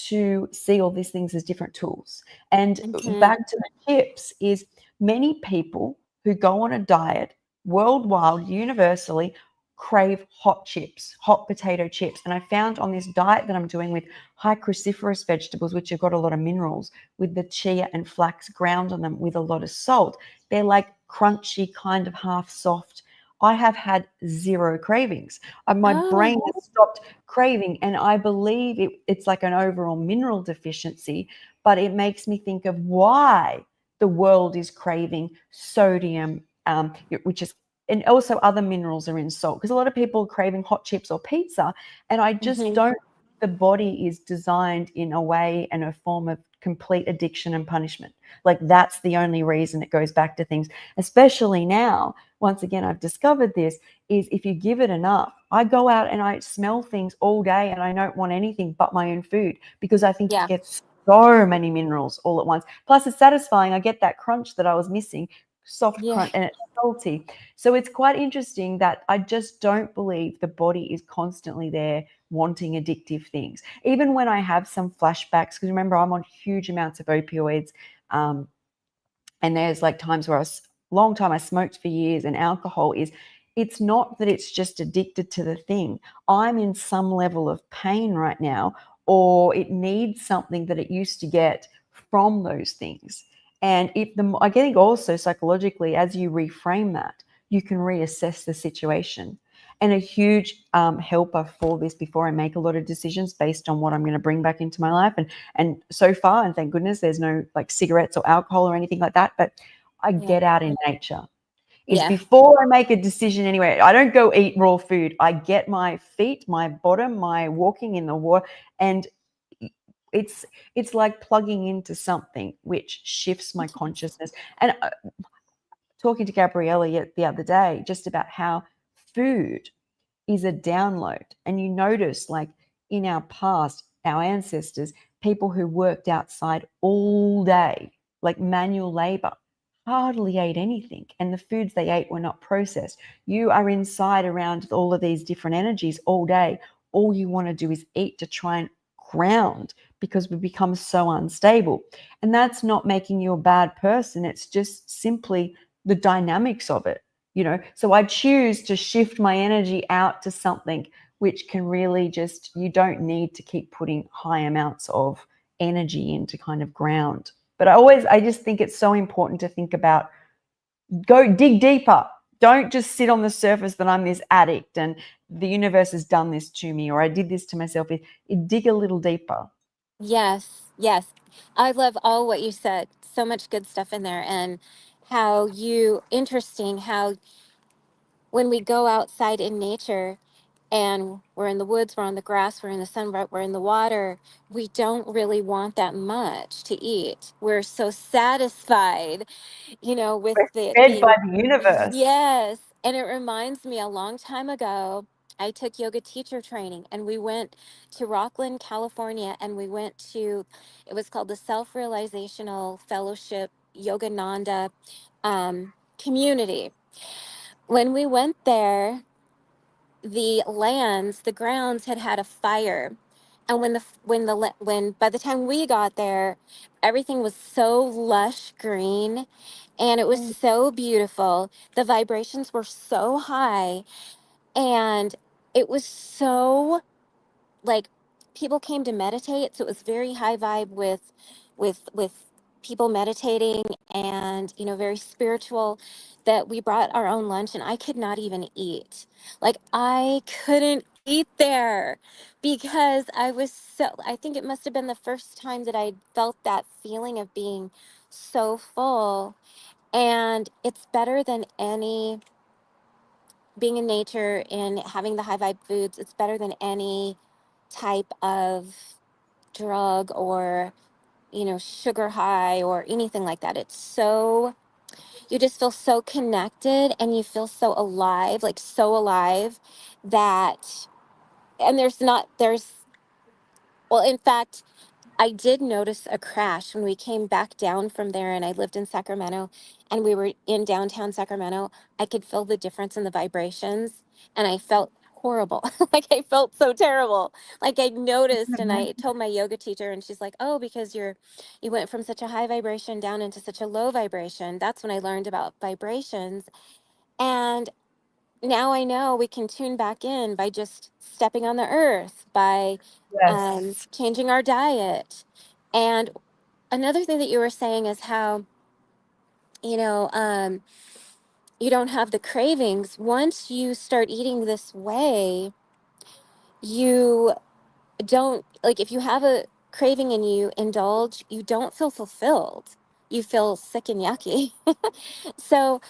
to see all these things as different tools. And Mm-hmm. back to the chips, is many people who go on a diet worldwide, universally, crave hot chips, hot potato chips. And I found on this diet that I'm doing with high cruciferous vegetables, which have got a lot of minerals, with the chia and flax ground on them with a lot of salt, they're like crunchy, kind of half soft. I have had zero cravings. My brain Oh, has stopped craving, and I believe it's like an overall mineral deficiency, but it makes me think of why the world is craving sodium, which is, and also other minerals are in salt, because a lot of people are craving hot chips or pizza, and I just mm-hmm. don't, the body is designed in a way and a form of complete addiction and punishment. Like, that's the only reason it goes back to things, especially now. Once again, I've discovered this, is if you give it enough. I go out and I smell things all day and I don't want anything but my own food, because I think it Yeah. gets so many minerals all at once. Plus, it's satisfying. I get that crunch that I was missing, soft Yeah. crunch, and it's salty. So it's quite interesting that I just don't believe the body is constantly there wanting addictive things. Even when I have some flashbacks, because remember, I'm on huge amounts of opioids. Um, and there's like times where long time I smoked for years, and alcohol is, it's not that it's just addicted to the thing. I'm in some level of pain right now, or it needs something that it used to get from those things. And I think also psychologically, as you reframe that, you can reassess the situation. And a huge helper for this before I make a lot of decisions based on what I'm going to bring back into my life. And so far, and thank goodness, there's no like cigarettes or alcohol or anything like that, but I Yeah. get out in nature. Is Yeah. before I make a decision anyway. I don't go eat raw food. I get my feet, my bottom, my walking in the water, and it's like plugging into something which shifts my consciousness. And talking to Gabriella the other day just about how food is a download. And you notice, like in our past, our ancestors, people who worked outside all day, like manual labor, hardly ate anything. And the foods they ate were not processed. You are inside around all of these different energies all day. All you want to do is eat to try and ground because we become so unstable. And that's not making you a bad person. It's just simply the dynamics of it. So I choose to shift my energy out to something which can really just, you don't need to keep putting high amounts of energy into kind of ground. But I just think it's so important to think about, go dig deeper. Don't just sit on the surface that I'm this addict and the universe has done this to me, or I did this to myself. Dig a little deeper. Yes. Yes. I love all what you said. So much good stuff in there. And interesting how when we go outside in nature and we're in the woods, we're on the grass, we're in the sun, we're in the water, we don't really want that much to eat. We're so satisfied, with it Fed by being, the universe. yes. And it reminds me a long time ago, I took yoga teacher training and we went to Rockland, California, and it was called the Self-Realizational Fellowship Yogananda community. When we went there, the grounds had a fire, and when by the time we got there, everything was so lush green, and it was so beautiful. The vibrations were so high, and it was so, like, people came to meditate, so it was very high vibe with people meditating, and very spiritual, that we brought our own lunch and I could not even eat. Like, I couldn't eat there because I think it must have been the first time that I felt that feeling of being so full. And it's better than any, being in nature and having the high vibe foods, it's better than any type of drug or, sugar high or anything like that. It's so, you just feel so connected and you feel so alive, like so alive that, and well, in fact, I did notice a crash when we came back down from there, and I lived in Sacramento and we were in downtown Sacramento. I could feel the difference in the vibrations and I felt horrible. Like, I felt so terrible. Like, I noticed, and I told my yoga teacher, and she's like, "Oh, because you went from such a high vibration down into such a low vibration." That's when I learned about vibrations. And now I know we can tune back in by just stepping on the earth, by Yes. changing our diet. And another thing that you were saying is how, you know, um, you don't have the cravings. Once you start eating this way, you don't, like, if you have a craving and you indulge, you don't feel fulfilled. You feel sick and yucky. So,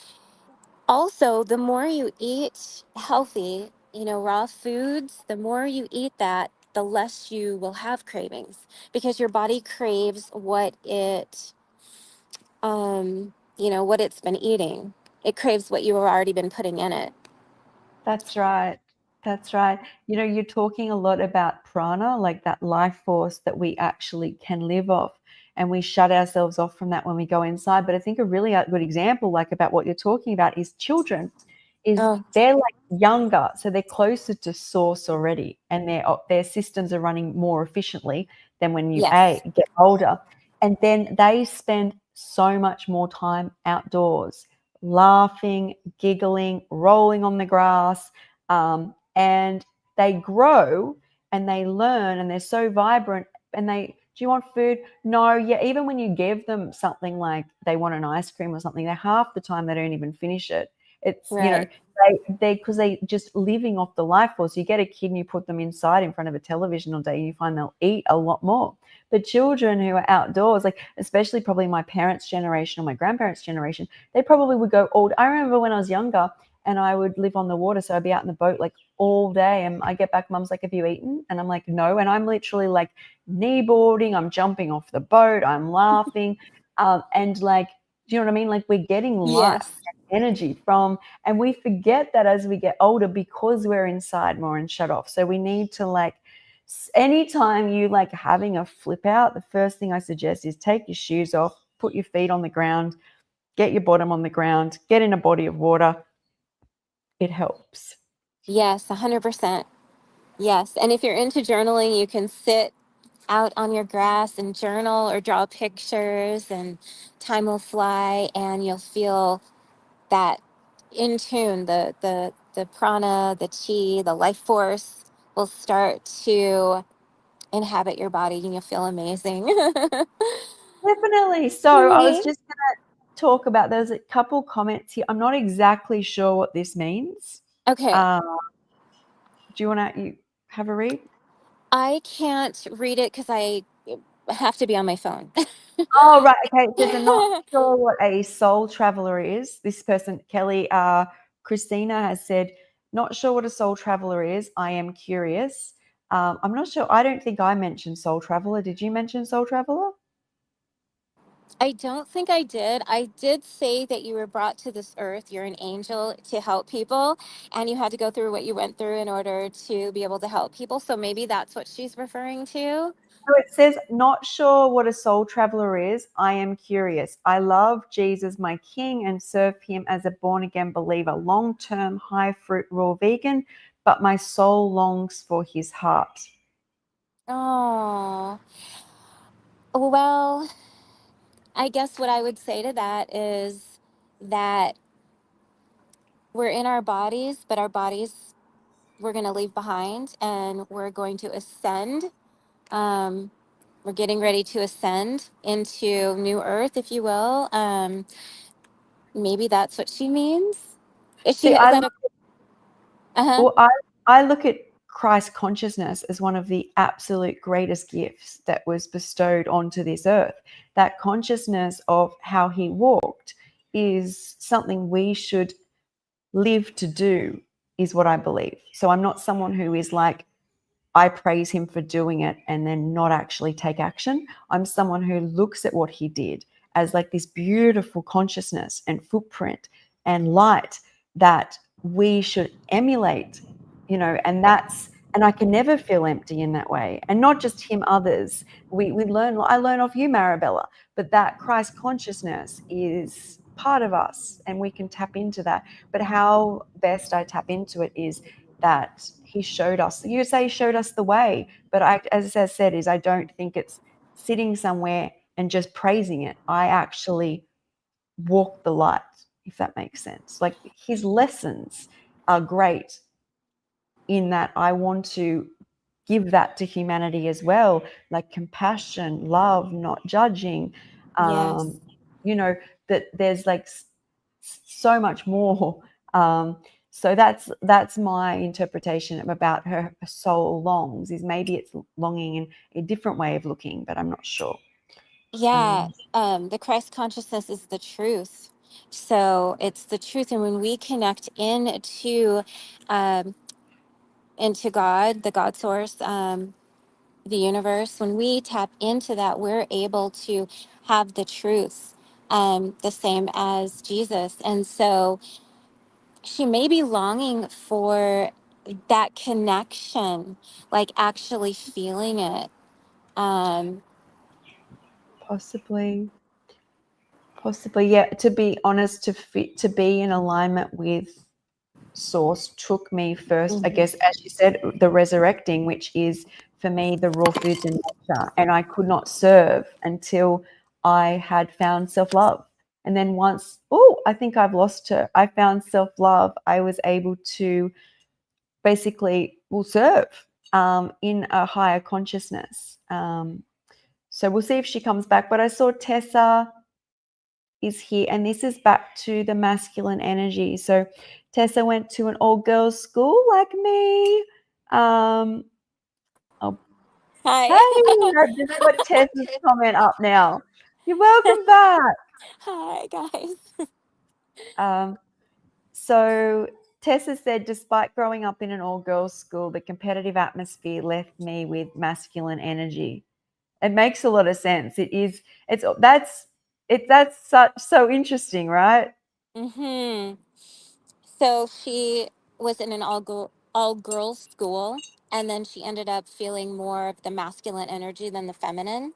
also, the more you eat healthy, raw foods, the more you eat that, the less you will have cravings, because your body craves what it's been eating. It craves what you have already been putting in it. That's right. That's right. You're talking a lot about prana, like that life force that we actually can live off, and we shut ourselves off from that when we go inside. But I think a really good example, like about what you're talking about, is children. Is Oh, they're like younger, so they're closer to source already, and their systems are running more efficiently than when you yes. get older, and then they spend so much more time outdoors, laughing, giggling, rolling on the grass, and they grow and they learn, and they're so vibrant, and Do you want food? No. Yeah, even when you give them something like they want an ice cream or something, they half the time they don't even finish it. It's, Right. they because they just living off the life force. You get a kid and you put them inside in front of a television all day, you find they'll eat a lot more. But children who are outdoors, like especially probably my parents' generation or my grandparents' generation, they probably would go all. I remember when I was younger and I would live on the water, so I'd be out in the boat like all day, and I get back, mum's like, "Have you eaten?" And I'm like, "No," and I'm literally like kneeboarding, I'm jumping off the boat, I'm laughing, and like, do you know what I mean? Like we're getting life Yes. and energy from, and we forget that as we get older because we're inside more and shut off. So we need to like, anytime you like having a flip out, the first thing I suggest is take your shoes off, put your feet on the ground, get your bottom on the ground, get in a body of water. It helps. Yes, 100%. Yes. And if you're into journaling, you can sit out on your grass and journal or draw pictures, and time will fly and you'll feel that in tune, the prana, the chi, the life force will start to inhabit your body and you'll feel amazing. Definitely. So I was just going to talk about, there's a couple comments here. I'm not exactly sure what this means. Okay. Uh, do you want to you have a read? I can't read it because I have to be on my phone. Oh, right. Okay. It says, I'm not sure what a soul traveler is. This person, Kelly, Christina has said, not sure what a soul traveler is. I am curious. I'm not sure. I don't think I mentioned soul traveler. Did you mention soul traveler? I don't think I did. I did say that you were brought to this earth. You're an angel to help people, and you had to go through what you went through in order to be able to help people. So maybe that's what she's referring to. So it says, not sure what a soul traveler is. I am curious. I love Jesus, my king, and serve him as a born again believer, long term, high fruit, raw vegan, but my soul longs for his heart. Oh, well, I guess what I would say to that is that we're in our bodies, but our bodies we're going to leave behind and we're going to ascend. Um, we're getting ready to ascend into new earth, if you will. Maybe that's what she means. Is she, See, is that a, uh-huh. well, I look at Christ consciousness as one of the absolute greatest gifts that was bestowed onto this earth. That consciousness of how he walked is something we should live to do, is what I believe. So I'm not someone who is like, I praise him for doing it and then not actually take action. I'm someone who looks at what he did as like this beautiful consciousness and footprint and light that we should emulate, and I can never feel empty in that way. And not just him, others. I learn off you, Marabella, but that Christ consciousness is part of us and we can tap into that. But how best I tap into it is that he showed us. You say he showed us the way, but as I said, is I don't think it's sitting somewhere and just praising it. I actually walk the light, if that makes sense. Like his lessons are great in that I want to give that to humanity as well, like compassion, love, not judging. Yes. Um, that there's like so much more. So that's my interpretation about her soul longs. Is maybe it's longing in a different way of looking, but I'm not sure. Yeah. Um, The Christ consciousness is the truth. So it's the truth. And when we connect um, into God, the God source, the universe, when we tap into that, we're able to have the truth, the same as Jesus. And so she may be longing for that connection, like actually feeling it. Um, possibly, yeah. To be honest, to be in alignment with source took me first, I mhm. guess, as you said, the resurrecting, which is for me the raw foods in nature. And I could not serve until I had found self-love. And then once, I think I've lost her, I found self-love, I was able to basically will serve in a higher consciousness. So we'll see if she comes back. But I saw Tessa is here, and this is back to the masculine energy. So Tessa went to an all-girls school like me. Oh, Hi. hey, I just got Tessa's comment up now. You're welcome back. Hi, guys. So Tessa said, despite growing up in an all-girls school, the competitive atmosphere left me with masculine energy. It makes a lot of sense. That's so interesting, right? Mm-hmm. So she was in an all girls school, and then she ended up feeling more of the masculine energy than the feminine.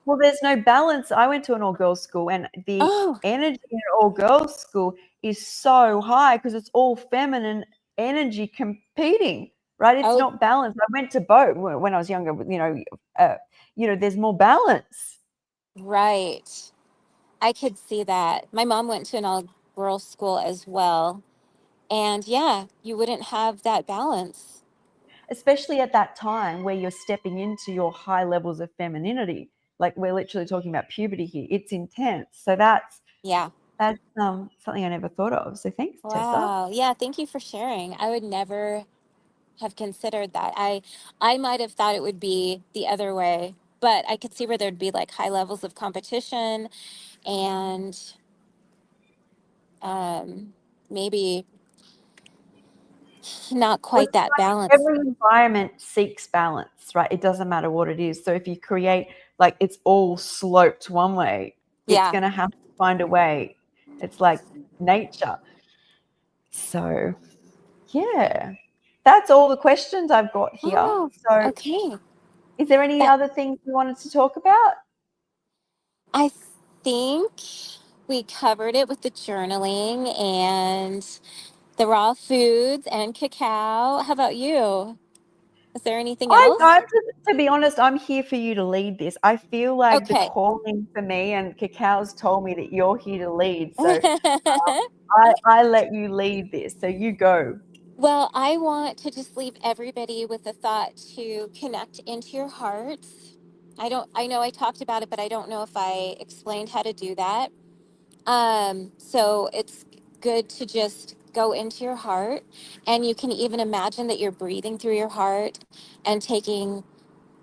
Well, there's no balance. I went to an all-girls school, and the Oh, energy in an all-girls school is so high because it's all feminine energy competing, right? It's oh, not balanced. I went to both when I was younger. There's more balance. right. I could see that. My mom went to an all girls school as well. And yeah, you wouldn't have that balance. Especially at that time where you're stepping into your high levels of femininity. Like we're literally talking about puberty here. It's intense. So Yeah. that's something I never thought of. So thanks, Tessa. Wow. Yeah, thank you for sharing. I would never have considered that. I might have thought it would be the other way, but I could see where there'd be like high levels of competition and maybe not Well, quite it's that like balance. every environment seeks balance, right? It doesn't matter what it is. So if you create like it's all sloped one way, it's Yeah. going to have to find a way. It's like nature. So, yeah, that's all the questions I've got here. Oh, So, okay. is there any That other things you wanted to talk about? I think we covered it with the journaling and the raw foods and cacao. How about you? Is there anything I else? don't, to be honest, I'm here for you to lead this. I feel like the Okay. calling for me, and Cacao's told me that you're here to lead. So I let you lead this. So you go. Well, I want to just leave everybody with the thought to connect into your hearts. I know I talked about it, but I don't know if I explained how to do that. So it's good to just go into your heart, and you can even imagine that you're breathing through your heart and taking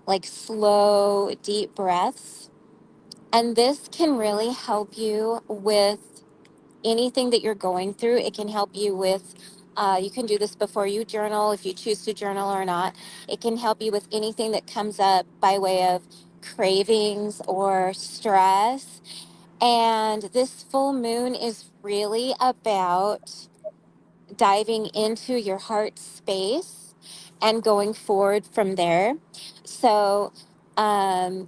like slow, deep breaths. And this can really help you with anything that you're going through. It can help you with, you can do this before you journal if you choose to journal or not. It can help you with anything that comes up by way of cravings or stress. And this full moon is really about diving into your heart space and going forward from there. So,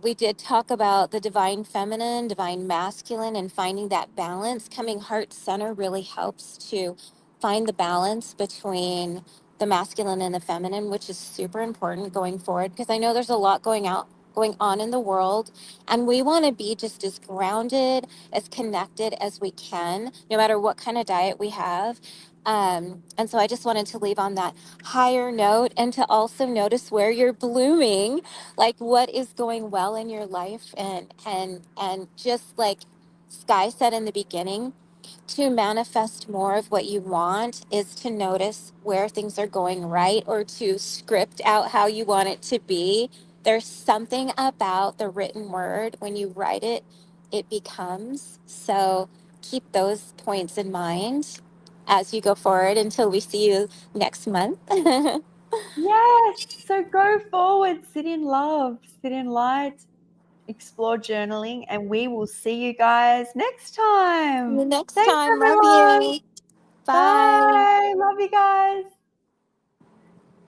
we did talk about the divine feminine, divine masculine, and finding that balance. Coming heart center really helps to find the balance between the masculine and the feminine, which is super important going forward because I know there's a lot going on in the world, and we want to be just as grounded, as connected as we can, no matter what kind of diet we have. And so I just wanted to leave on that higher note and to also notice where you're blooming, like what is going well in your life, and just like Sky said in the beginning, to manifest more of what you want is to notice where things are going right or to script out how you want it to be. There's something about the written word when you write it, it becomes. So keep those points in mind as you go forward until we see you next month. Yes. So go forward, sit in love, sit in light, explore journaling, and we will see you guys next time. Next Thanks, time, love everyone. you. Bye. Bye.